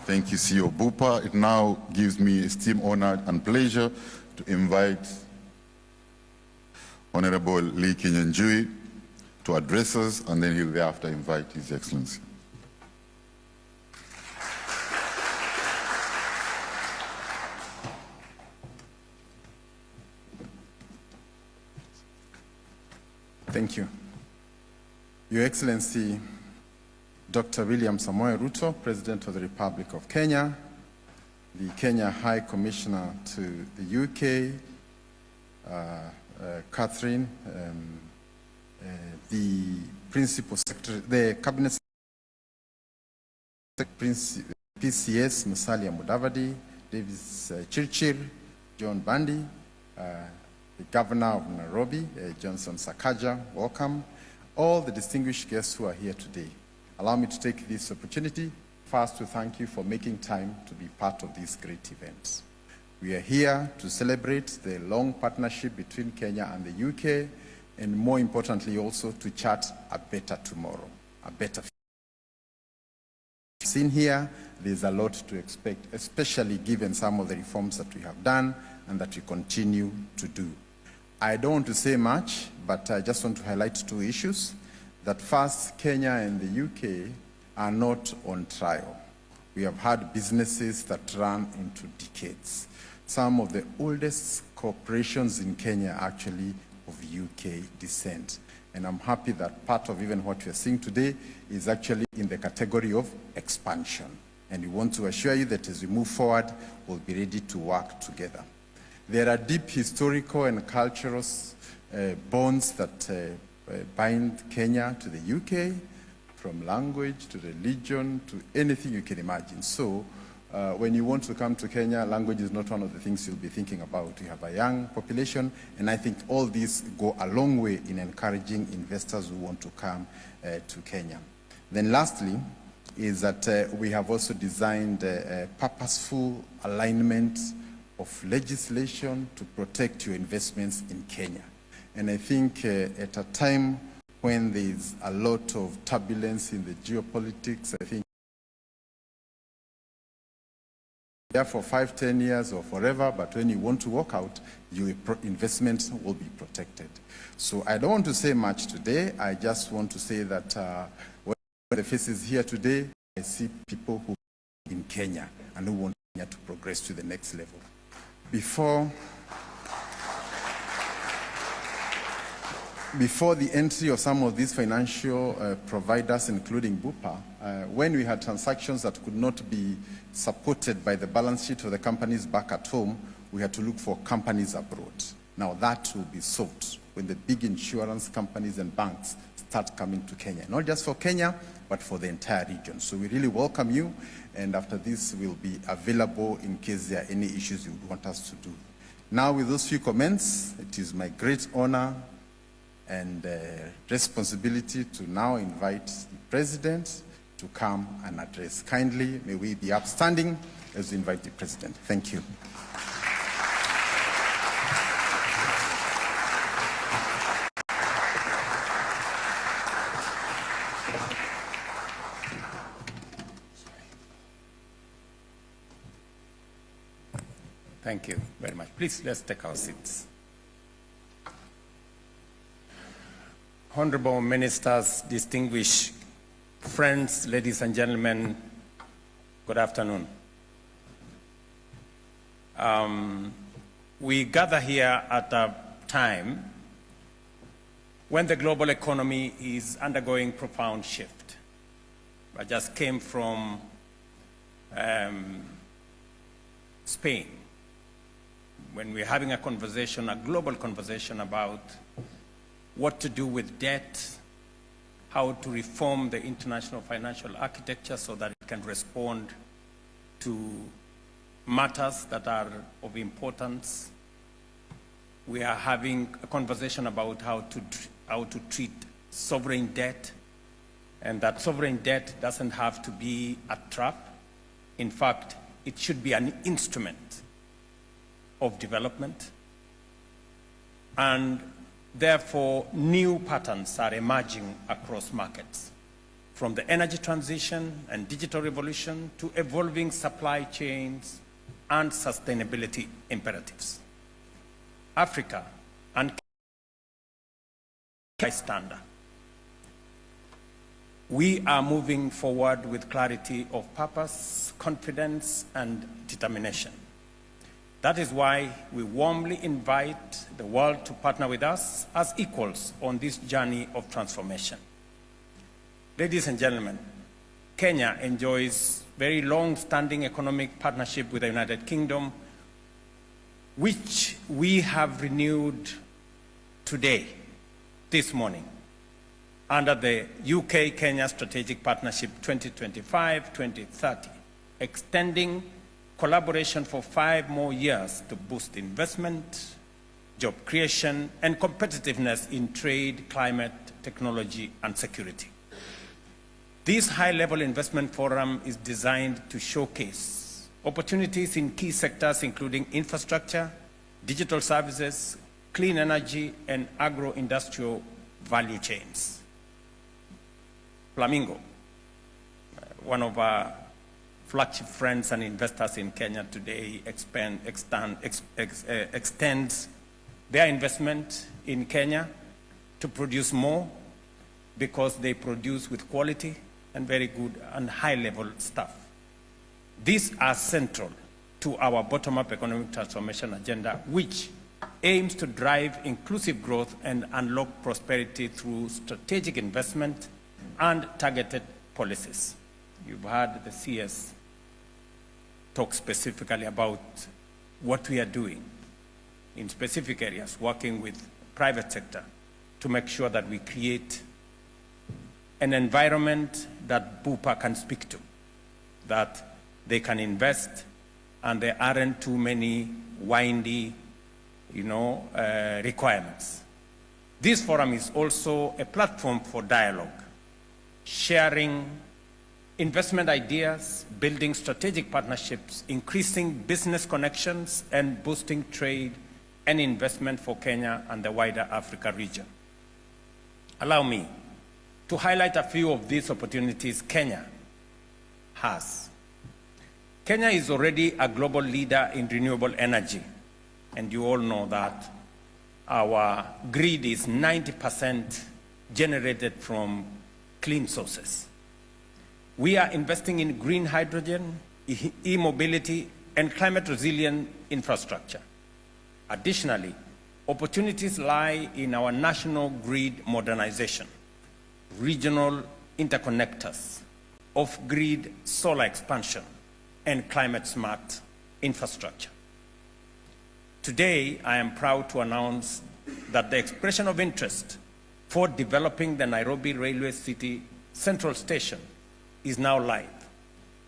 Thank you, CEO Bupa. It now gives me esteemed honor and pleasure to invite Honorable Lee Kinyanjui to address us, and then he'll thereafter invite His Excellency. Thank you. Your Excellency, Dr. William Samoei Ruto, President of the Republic of Kenya, the Kenya High Commissioner to the UK, Catherine, the Principal Secretary, the Cabinet Secretary, PCS, Musalia Mudavadi, Davis Chirchir, John Bandi, the Governor of Nairobi, Johnson Sakaja, welcome. All the distinguished guests who are here today. Allow me to take this opportunity first to thank you for making time to be part of this great event. We are here to celebrate the long partnership between Kenya and the UK, and more importantly also to chart a better tomorrow, a better future. Seen here, there's a lot to expect, especially given some of the reforms that we have done and that we continue to do. I don't want to say much, but I just want to highlight two issues. That first, Kenya and the UK are not on trial. We have had businesses that run into decades. Some of the oldest corporations in Kenya are actually of UK descent. And I'm happy that part of even what we're seeing today is actually in the category of expansion. And we want to assure you that as we move forward, we'll be ready to work together. There are deep historical and cultural bonds that bind Kenya to the UK, from language to religion to anything you can imagine. So when you want to come to Kenya, language is not one of the things you'll be thinking about. We have a young population, and I think all these go a long way in encouraging investors who want to come to Kenya. Then lastly, is that we have also designed a purposeful alignment of legislation to protect your investments in Kenya. And I think at a time when there's a lot of turbulence in the geopolitics, I think there for 5, 10 years or forever, but when you want to walk out, your investments will be protected. So I don't want to say much today. I just want to say that when the faces here today, I see people who are in Kenya and who want Kenya to progress to the next level. Before the entry of some of these financial providers, including Bupa, when we had transactions that could not be supported by the balance sheet of the companies back at home, we had to look for companies abroad. Now that will be solved when the big insurance companies and banks start coming to Kenya. Not just for Kenya, but for the entire region. So we really welcome you, and after this we'll be available in case there are any issues you would want us to do. Now with those few comments, it is my great honor and responsibility to now invite the President to come and address. Kindly, may we be upstanding as we invite the President. Thank you. Thank you very much. Please, let's take our seats. Honorable ministers, distinguished friends, ladies and gentlemen, good afternoon. We gather here at a time when the global economy is undergoing profound shift. I just came from Spain, when we're having a conversation, a global conversation about what to do with debt, how to reform the international financial architecture so that it can respond to matters that are of importance. We are having a conversation about how to treat sovereign debt, and that sovereign debt doesn't have to be a trap. In fact, it should be an instrument of development, and therefore new patterns are emerging across markets. from the energy transition and digital revolution to evolving supply chains and sustainability imperatives. Africa and high standard. We are moving forward with clarity of purpose, confidence, and determination. That is why we warmly invite the world to partner with us as equals on this journey of transformation. Ladies and gentlemen, Kenya enjoys very long-standing economic partnership with the United Kingdom, which we have renewed today, this morning, under the UK-Kenya Strategic Partnership 2025-2030, extending collaboration for 5 more years to boost investment, job creation, and competitiveness in trade, climate, technology, and security. This high-level investment forum is designed to showcase opportunities in key sectors including infrastructure, digital services, clean energy, and agro-industrial value chains. Flamingo, one of our flagship friends and investors in Kenya today, extends their investment in Kenya to produce more because they produce with quality and very good and high-level stuff. These are central to our bottom-up economic transformation agenda, which aims to drive inclusive growth and unlock prosperity through strategic investment and targeted policies. You've heard the CS talk specifically about what we are doing in specific areas, working with private sector to make sure that we create an environment that Bupa can speak to, that they can invest, and there aren't too many windy, requirements. This forum is also a platform for dialogue, sharing investment ideas, building strategic partnerships, increasing business connections, and boosting trade and investment for Kenya and the wider Africa region. Allow me to highlight a few of these opportunities Kenya has. Kenya is already a global leader in renewable energy, and you all know that our grid is 90% generated from clean sources. We are investing in green hydrogen, e-mobility, and climate-resilient infrastructure. Additionally, opportunities lie in our national grid modernization, regional interconnectors, off-grid solar expansion, and climate-smart infrastructure. Today, I am proud to announce that the expression of interest for developing the Nairobi Railway City Central Station is now live,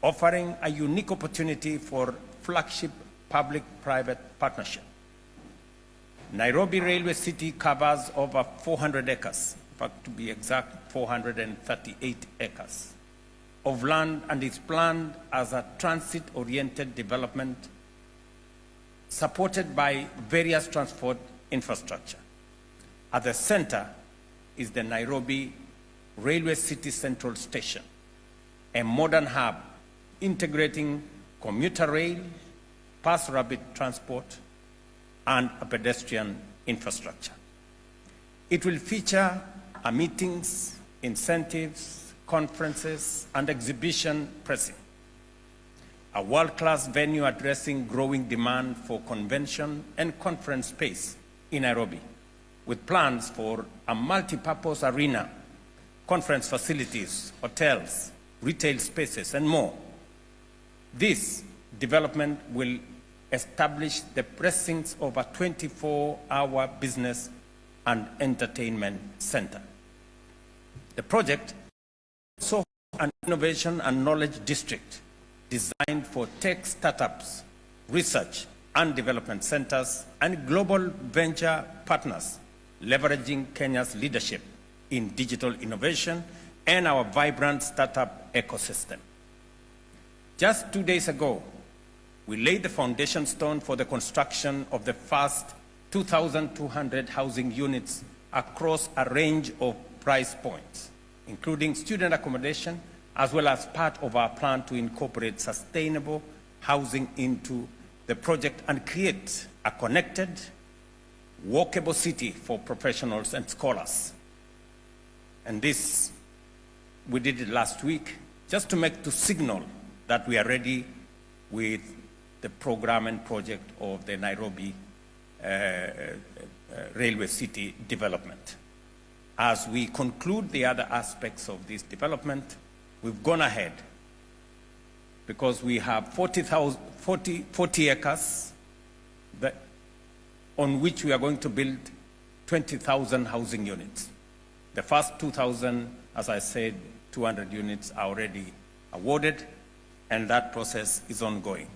offering a unique opportunity for flagship public-private partnership. Nairobi Railway City covers over 400 acres, in fact, to be exact, 438 acres of land, and is planned as a transit-oriented development supported by various transport infrastructure. At the center is the Nairobi Railway City Central Station, a modern hub integrating commuter rail, fast rapid transport, and a pedestrian infrastructure. It will feature meetings, incentives, conferences, and exhibition pressing. A world-class venue addressing growing demand for convention and conference space in Nairobi, with plans for a multi-purpose arena, conference facilities, hotels, retail spaces, and more. This development will establish the precincts of a 24-hour business and entertainment center. The project is also an innovation and knowledge district designed for tech startups, research and development centers, and global venture partners, leveraging Kenya's leadership in digital innovation and our vibrant startup ecosystem. Just 2 days ago, we laid the foundation stone for the construction of the first 2,200 housing units across a range of price points, including student accommodation, as well as part of our plan to incorporate sustainable housing into the project and create a connected, walkable city for professionals and scholars. And this, we did it last week, just to signal that we are ready with the program and project of the Nairobi Railway City development. As we conclude the other aspects of this development, we've gone ahead because we have 40 acres on which we are going to build 20,000 housing units. The first 2,000, as I said, 200 units are already awarded, and that process is ongoing.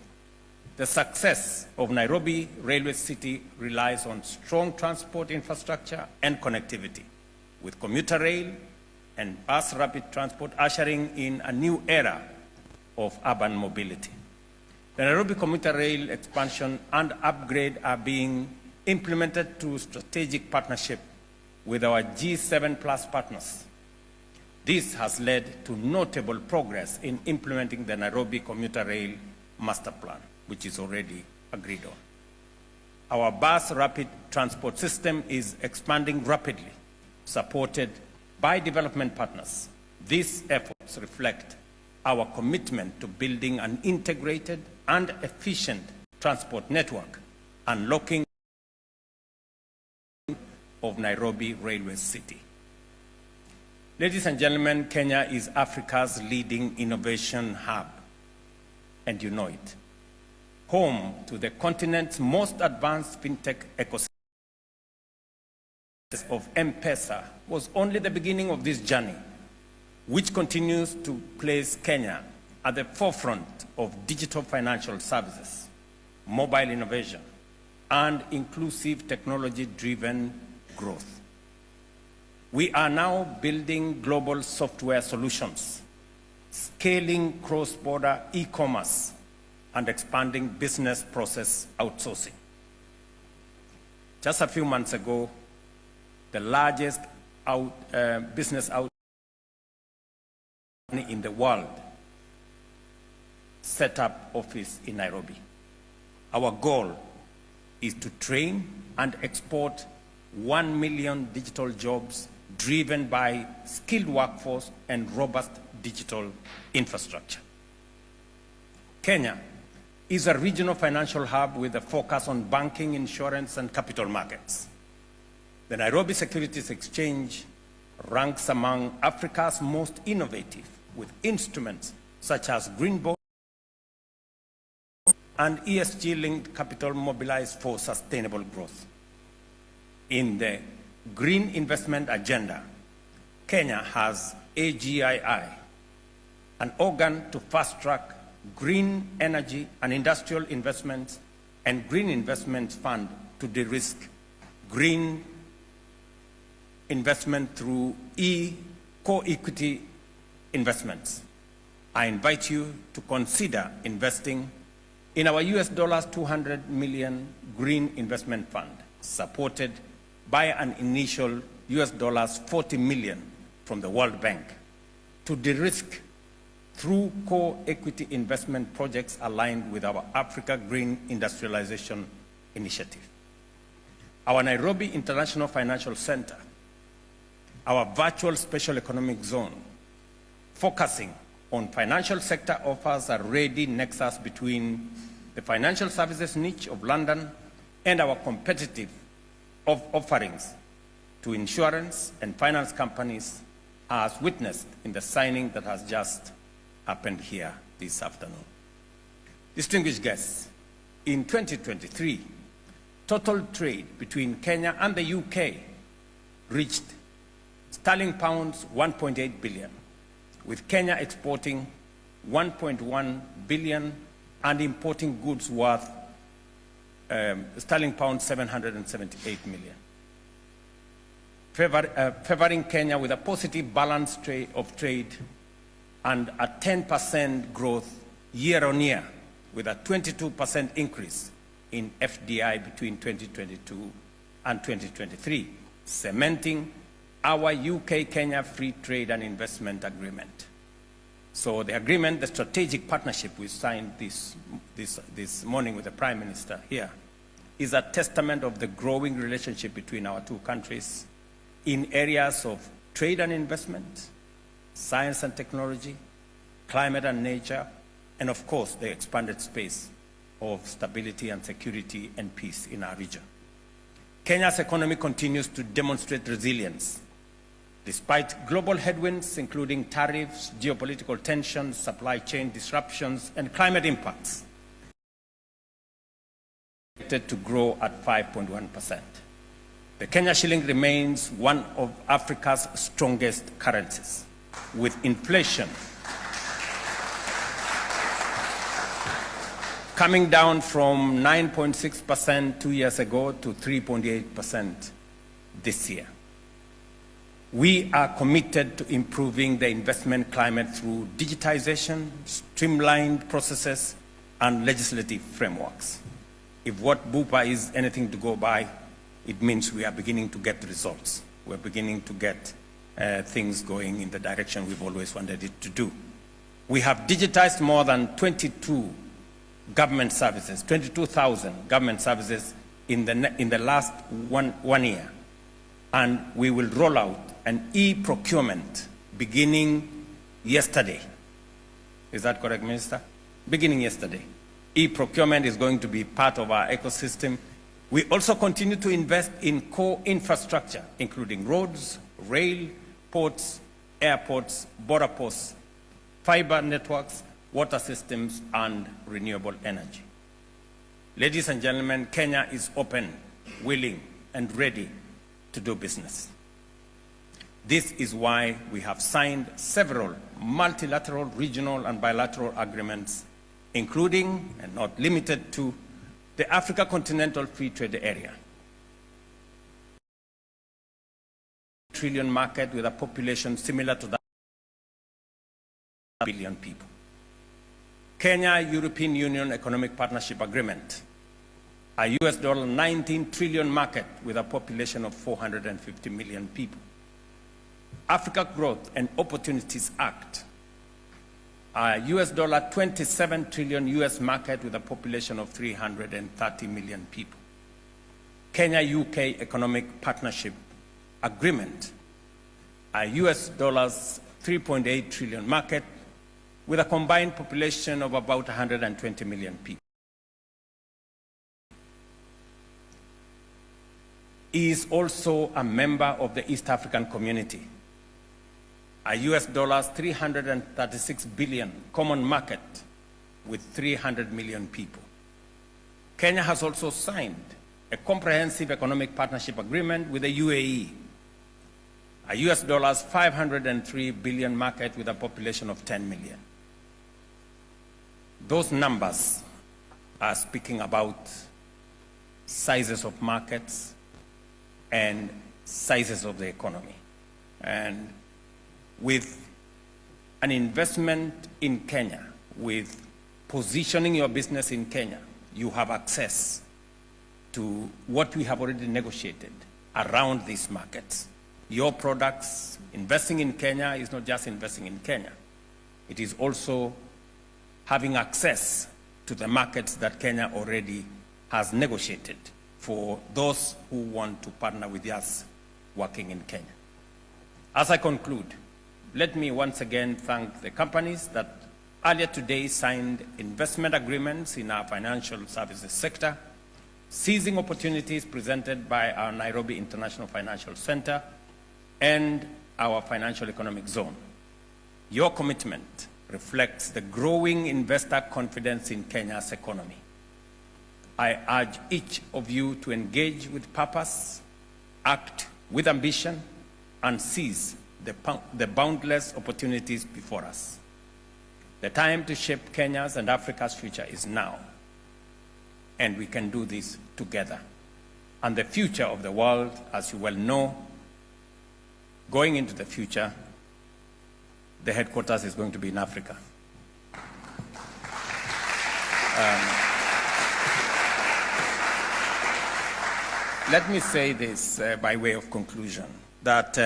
The success of Nairobi Railway City relies on strong transport infrastructure and connectivity, with commuter rail and bus rapid transport ushering in a new era of urban mobility. The Nairobi commuter rail expansion and upgrade are being implemented through strategic partnership with our G7+ partners. This has led to notable progress in implementing the Nairobi commuter rail master plan, which is already agreed on. Our bus rapid transport system is expanding rapidly, supported by development partners. These efforts reflect our commitment to building an integrated and efficient transport network, unlocking of Nairobi Railway City. Ladies and gentlemen, Kenya is Africa's leading innovation hub, and you know it. Home to the continent's most advanced fintech ecosystem of M-Pesa was only the beginning of this journey, which continues to place Kenya at the forefront of digital financial services, mobile innovation, and inclusive technology-driven growth. We are now building global software solutions, scaling cross-border e-commerce, and expanding business process outsourcing. Just a few months ago, the largest business outsourcing in the world set up office in Nairobi. Our goal is to train and export 1 million digital jobs driven by skilled workforce and robust digital infrastructure. Kenya is a regional financial hub with a focus on banking, insurance, and capital markets. The Nairobi Securities Exchange ranks among Africa's most innovative, with instruments such as green bonds and ESG-linked capital mobilized for sustainable growth. In the green investment agenda, Kenya has AGII, an organ to fast-track green energy and industrial investments, and Green Investment Fund to de-risk green investment through co-equity investments. I invite you to consider investing in our $200 million Green Investment Fund, supported by an initial $40 million from the World Bank, to de-risk through co-equity investment projects aligned with our Africa Green Industrialization Initiative. Our Nairobi International Financial Center, our virtual special economic zone, focusing on financial sector, offers a ready nexus between the financial services niche of London and our competitive offerings to insurance and finance companies, as witnessed in the signing that has just happened here this afternoon. Distinguished guests, in 2023, total trade between Kenya and the UK reached sterling pounds 1.8 billion, with Kenya exporting 1.1 billion and importing goods worth sterling pounds 778 million, favoring Kenya with a positive balance of trade and a 10% growth year-on-year, with a 22% increase in FDI between 2022 and 2023, cementing our UK-Kenya Free Trade and Investment Agreement. So the agreement, the strategic partnership we signed this morning with the Prime Minister here, is a testament of the growing relationship between our two countries in areas of trade and investment, science and technology, climate and nature, and of course, the expanded space of stability and security and peace in our region. Kenya's economy continues to demonstrate resilience despite global headwinds, including tariffs, geopolitical tensions, supply chain disruptions, and climate impacts. Expected to grow at 5.1%. The Kenya shilling remains one of Africa's strongest currencies, with inflation coming down from 9.6% 2 years ago to 3.8% this year. We are committed to improving the investment climate through digitization, streamlined processes, and legislative frameworks. If what Bupa is anything to go by, it means we are beginning to get results. We're beginning to get things going in the direction we've always wanted it to do. We have digitized more than 22,000 government services in the last one year. And we will roll out an e-procurement beginning yesterday. Is that correct, Minister? Beginning yesterday. E-procurement is going to be part of our ecosystem. We also continue to invest in core infrastructure, including roads, rail, ports, airports, border posts, fiber networks, water systems, and renewable energy. Ladies and gentlemen, Kenya is open, willing, and ready to do business. This is why we have signed several multilateral, regional, and bilateral agreements, including, and not limited to, the Africa Continental Free Trade Area. Trillion market with a population similar to that of 1 billion people. Kenya-European Union Economic Partnership Agreement, a US $19 trillion market with a population of 450 million people. Africa Growth and Opportunities Act, a US $27 trillion US market with a population of 330 million people. Kenya-UK Economic Partnership Agreement, a US $3.8 trillion market with a combined population of about 120 million people. Is also a member of the East African Community, a US $336 billion common market with 300 million people. Kenya has also signed a comprehensive economic partnership agreement with the UAE, a US $503 billion market with a population of 10 million. Those numbers are speaking about sizes of markets and sizes of the economy. And with an investment in Kenya, with positioning your business in Kenya, you have access to what we have already negotiated around these markets. Your products, investing in Kenya is not just investing in Kenya. It is also having access to the markets that Kenya already has negotiated for those who want to partner with us working in Kenya. As I conclude, let me once again thank the companies that earlier today signed investment agreements in our financial services sector, seizing opportunities presented by our Nairobi International Financial Center and our financial economic zone. Your commitment reflects the growing investor confidence in Kenya's economy. I urge each of you to engage with purpose, act with ambition, and seize the boundless opportunities before us. The time to shape Kenya's and Africa's future is now, and we can do this together. And the future of the world, as you well know, going into the future, the headquarters is going to be in Africa. Let me say this by way of conclusion. that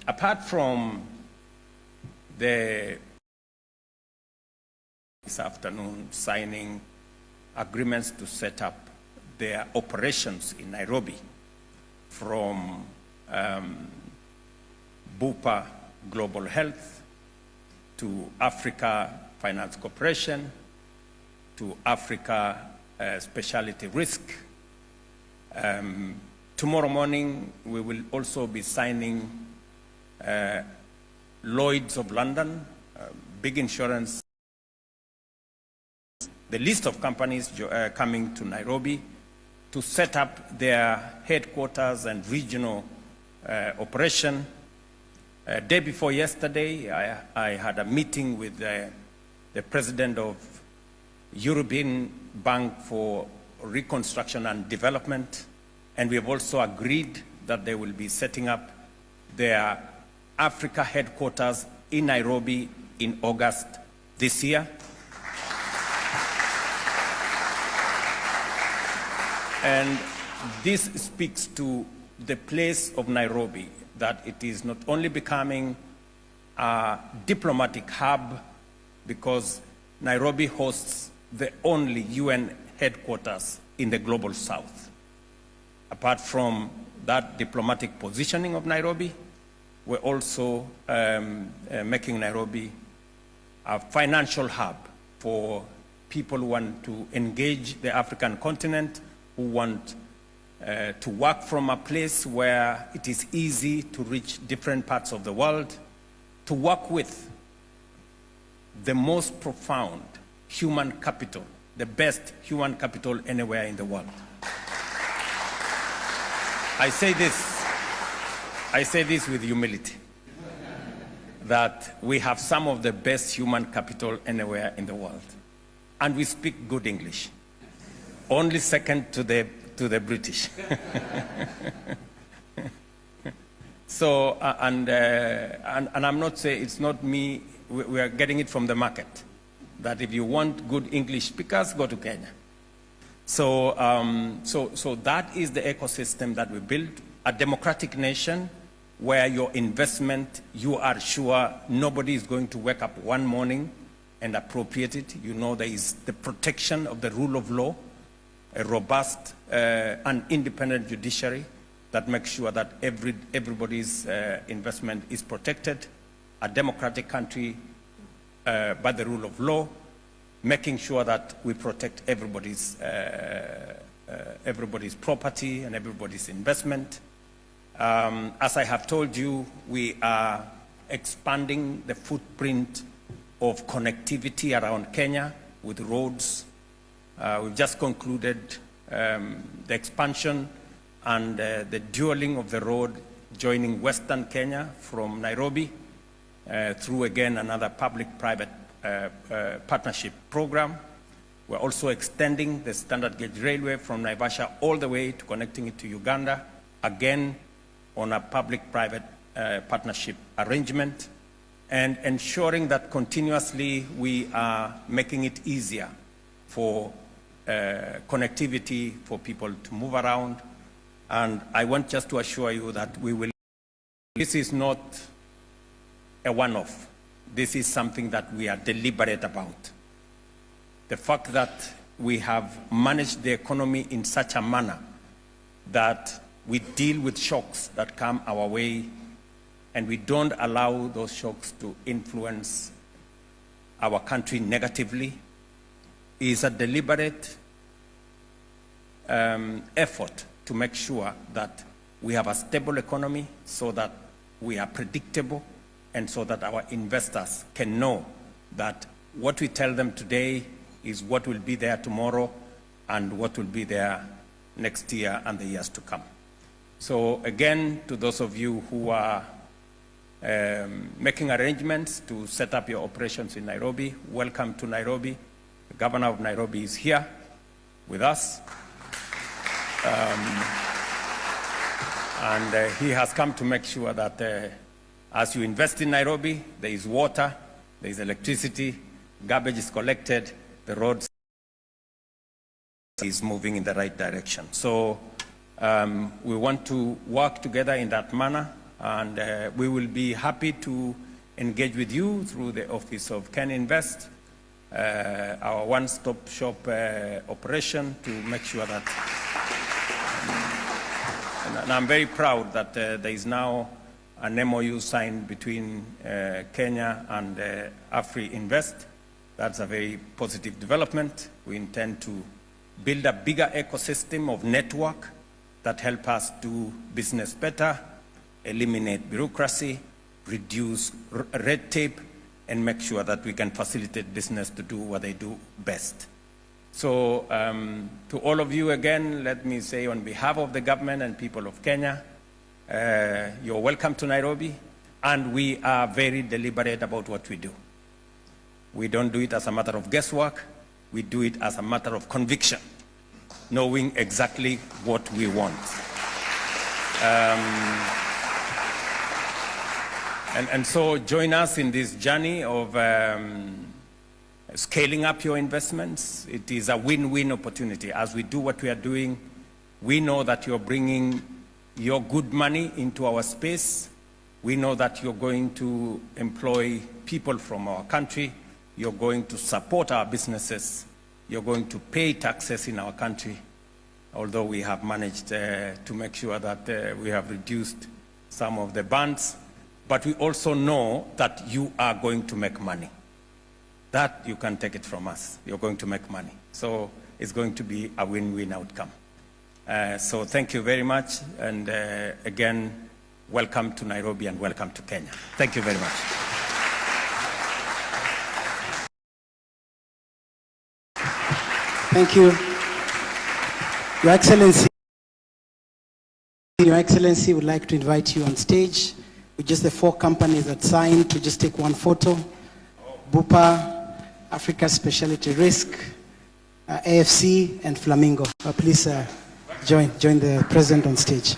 apart from this afternoon signing agreements to set up their operations in Nairobi, from Bupa Global Health to Africa Finance Corporation to Africa Specialty Risk. Tomorrow morning, we will also be signing Lloyd's of London, big insurance, the list of companies coming to Nairobi to set up their headquarters and regional operation. Day before yesterday, I had a meeting with the president of European Bank for Reconstruction and Development, and we have also agreed that they will be setting up their Africa headquarters in Nairobi in August this year. And this speaks to the place of Nairobi, that it is not only becoming a diplomatic hub, because Nairobi hosts the only UN headquarters in the global south. Apart from that diplomatic positioning of Nairobi, we're also making Nairobi a financial hub for people who want to engage the African continent, who want to work from a place where it is easy to reach different parts of the world, to work with the most profound human capital, the best human capital anywhere in the world. I say this with humility, that we have some of the best human capital anywhere in the world, and we speak good English, only second to the British. So, and I'm not saying, it's not me, we are getting it from the market, that if you want good English speakers, go to Kenya. So, so that is the ecosystem that we build, a democratic nation where your investment, you are sure nobody is going to wake up one morning and appropriate it. You know there is the protection of the rule of law, a robust and independent judiciary that makes sure that everybody's investment is protected, a democratic country by the rule of law, making sure that we protect everybody's property and everybody's investment. As I have told you, we are expanding the footprint of connectivity around Kenya with roads. We've just concluded the expansion and the dualing of the road joining Western Kenya from Nairobi through, again, another public-private partnership program. We're also extending the standard gauge railway from Naivasha all the way to connecting it to Uganda, again on a public-private partnership arrangement, and ensuring that continuously we are making it easier for connectivity for people to move around. And I want just to assure you that we will, this is not a one-off. This is something that we are deliberate about. The fact that we have managed the economy in such a manner that we deal with shocks that come our way, and we don't allow those shocks to influence our country negatively, is a deliberate effort to make sure that we have a stable economy, so that we are predictable, and so that our investors can know that what we tell them today is what will be there tomorrow and what will be there next year and the years to come. So again, to those of you who are making arrangements to set up your operations in Nairobi, welcome to Nairobi. The governor of Nairobi is here with us. And he has come to make sure that as you invest in Nairobi, there is water, there is electricity, garbage is collected, the roads is moving in the right direction. So we want to work together in that manner And we will be happy to engage with you through the Office of Kenya Invest, our one-stop shop operation, to make sure that, and I'm very proud that there is now an MOU signed between Kenya and Afri Invest. That's a very positive development. We intend to build a bigger ecosystem of network that help us do business better, eliminate bureaucracy, reduce red tape, and make sure that we can facilitate business to do what they do best. So to all of you again, let me say on behalf of the government and people of Kenya, you're welcome to Nairobi, and we are very deliberate about what we do. We don't do it as a matter of guesswork. We do it as a matter of conviction, knowing exactly what we want. And so join us in this journey of scaling up your investments. It is a win-win opportunity. As we do what we are doing, we know that you're bringing your good money into our space. We know that you're going to employ people from our country. You're going to support our businesses. You're going to pay taxes in our country, although we have managed to make sure that we have reduced some of the bans. But we also know that you are going to make money. That you can take it from us. You're going to make money. So it's going to be a win-win outcome. So thank you very much. And again, welcome to Nairobi and welcome to Kenya. Thank you very much. Thank you. Your Excellency. Your Excellency would like to invite you on stage with just the 4 companies that signed to just take one photo. Bupa, Africa Specialty Risk, AFC, and Flamingo. Please join the President on stage.